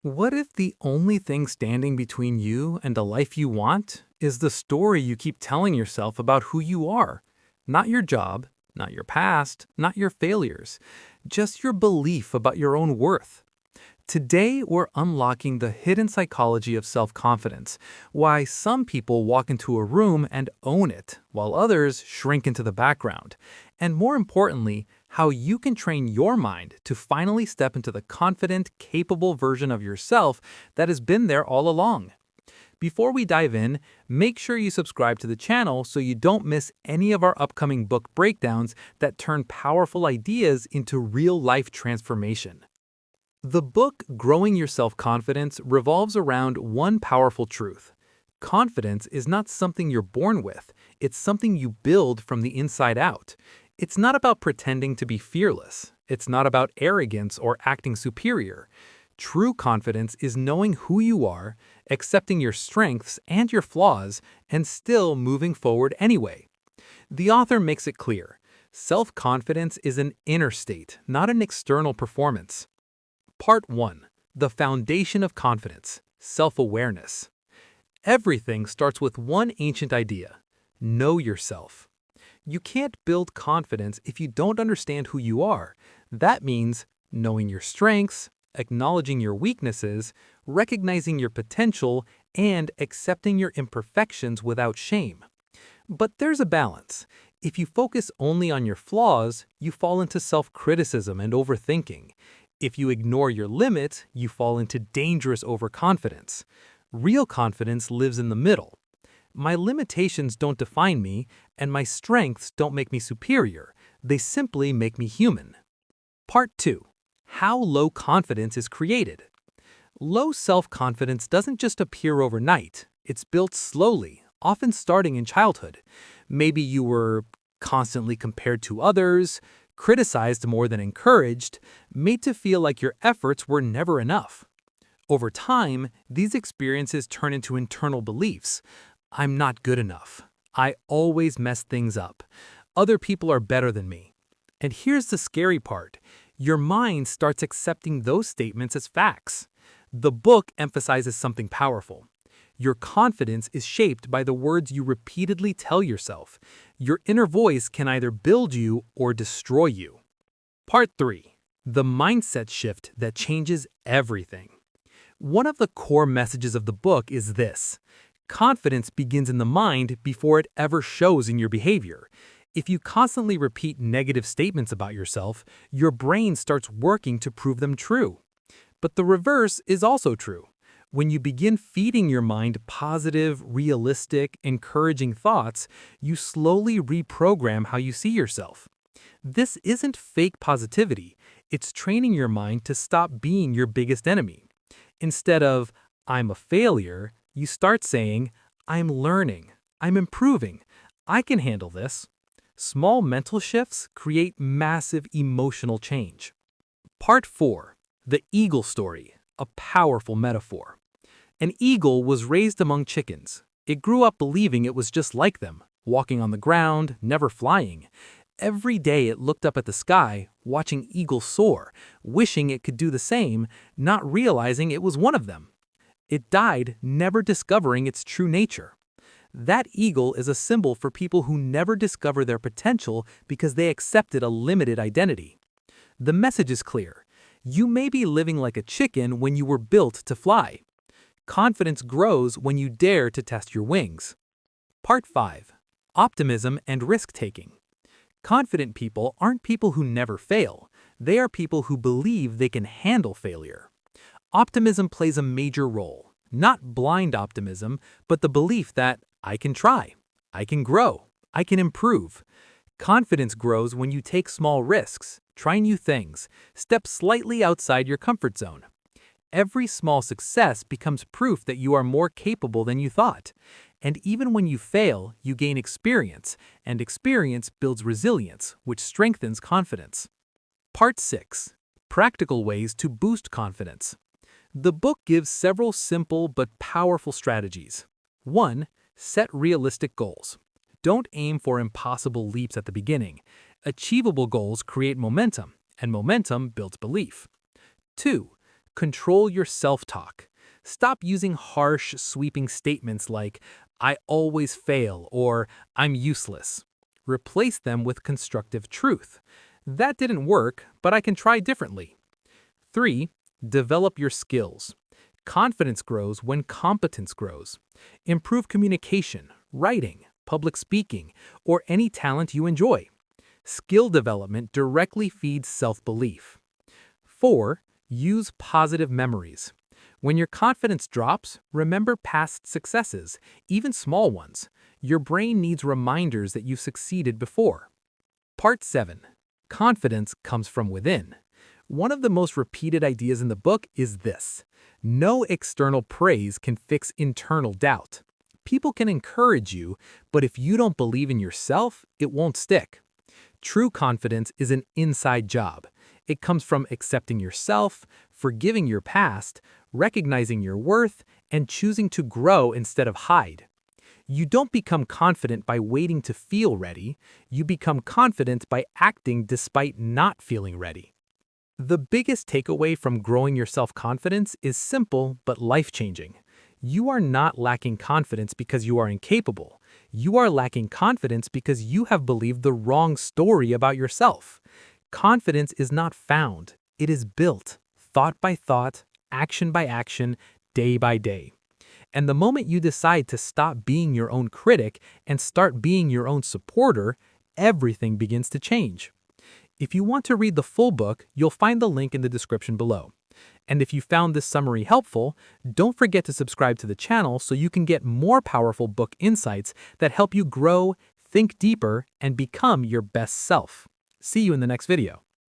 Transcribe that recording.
What if the only thing standing between you and a life you want is the story you keep telling yourself about who you are? Not your job, not your past, not your failures, just your belief about your own worth. Today, we're unlocking the hidden psychology of self confidence, why some people walk into a room and own it, while others shrink into the background, and more importantly, how you can train your mind to finally step into the confident, capable version of yourself that has been there all along. Before we dive in, make sure you subscribe to the channel so you don't miss any of our upcoming book breakdowns that turn powerful ideas into real life transformation. The book Growing Your Self-Confidence revolves around one powerful truth. Confidence is not something you're born with, it's something you build from the inside out. It's not about pretending to be fearless. It's not about arrogance or acting superior. True confidence is knowing who you are, accepting your strengths and your flaws, and still moving forward anyway. The author makes it clear. Self-confidence is an inner state, not an external performance. Part 1. The Foundation of Confidence, Self-Awareness. Everything starts with one ancient idea. Know yourself. You can't build confidence if you don't understand who you are. That means knowing your strengths, acknowledging your weaknesses, recognizing your potential, and accepting your imperfections without shame. But there's a balance. If you focus only on your flaws, you fall into self-criticism and overthinking. If you ignore your limits, you fall into dangerous overconfidence. Real confidence lives in the middle. My limitations don't define me, and my strengths don't make me superior. They simply make me human. Part 2. How low confidence is created. Low self-confidence doesn't just appear overnight. It's built slowly, often starting in childhood. Maybe you were constantly compared to others, criticized more than encouraged, made to feel like your efforts were never enough. Over time, these experiences turn into internal beliefs. I'm not good enough. I always mess things up. Other people are better than me. And here's the scary part. Your mind starts accepting those statements as facts. The book emphasizes something powerful. Your confidence is shaped by the words you repeatedly tell yourself. Your inner voice can either build you or destroy you. Part 3. The mindset shift that changes everything. One of the core messages of the book is this. Confidence begins in the mind before it ever shows in your behavior. If you constantly repeat negative statements about yourself, your brain starts working to prove them true. But the reverse is also true. When you begin feeding your mind positive, realistic, encouraging thoughts, you slowly reprogram how you see yourself. This isn't fake positivity. It's training your mind to stop being your biggest enemy. Instead of, I'm a failure, you start saying, I'm learning, I'm improving, I can handle this. Small mental shifts create massive emotional change. Part 4. The Eagle Story, a powerful metaphor. An eagle was raised among chickens. It grew up believing it was just like them, walking on the ground, never flying. Every day it looked up at the sky, watching eagles soar, wishing it could do the same, not realizing it was one of them. It died, never discovering its true nature. That eagle is a symbol for people who never discover their potential because they accepted a limited identity. The message is clear. You may be living like a chicken when you were built to fly. Confidence grows when you dare to test your wings. Part 5. Optimism and risk-taking. Confident people aren't people who never fail. They are people who believe they can handle failure. Optimism plays a major role. Not blind optimism, but the belief that I can try, I can grow, I can improve. Confidence grows when you take small risks, try new things, step slightly outside your comfort zone. Every small success becomes proof that you are more capable than you thought. And even when you fail, you gain experience, and experience builds resilience, which strengthens confidence. Part 6. Practical ways to boost confidence. The book gives several simple but powerful strategies. 1. Set realistic goals. Don't aim for impossible leaps at the beginning. Achievable goals create momentum, and momentum builds belief. 2. Control your self-talk. Stop using harsh, sweeping statements like, I always fail or I'm useless. Replace them with constructive truth. That didn't work, but I can try differently. 3. Develop your skills. Confidence grows when competence grows. Improve communication, writing, public speaking, or any talent you enjoy. Skill development directly feeds self-belief. 4. Use positive memories. When your confidence drops, remember past successes, even small ones. Your brain needs reminders that you've succeeded before. Part 7. Confidence comes from within. One of the most repeated ideas in the book is this: no external praise can fix internal doubt. People can encourage you, but if you don't believe in yourself, it won't stick. True confidence is an inside job. It comes from accepting yourself, forgiving your past, recognizing your worth, and choosing to grow instead of hide. You don't become confident by waiting to feel ready. You become confident by acting despite not feeling ready. The biggest takeaway from growing your self-confidence is simple but life-changing. You are not lacking confidence because you are incapable. You are lacking confidence because you have believed the wrong story about yourself. Confidence is not found. It is built, thought by thought, action by action, day by day. And the moment you decide to stop being your own critic and start being your own supporter, everything begins to change. If you want to read the full book, you'll find the link in the description below. And if you found this summary helpful, don't forget to subscribe to the channel so you can get more powerful book insights that help you grow, think deeper, and become your best self. See you in the next video.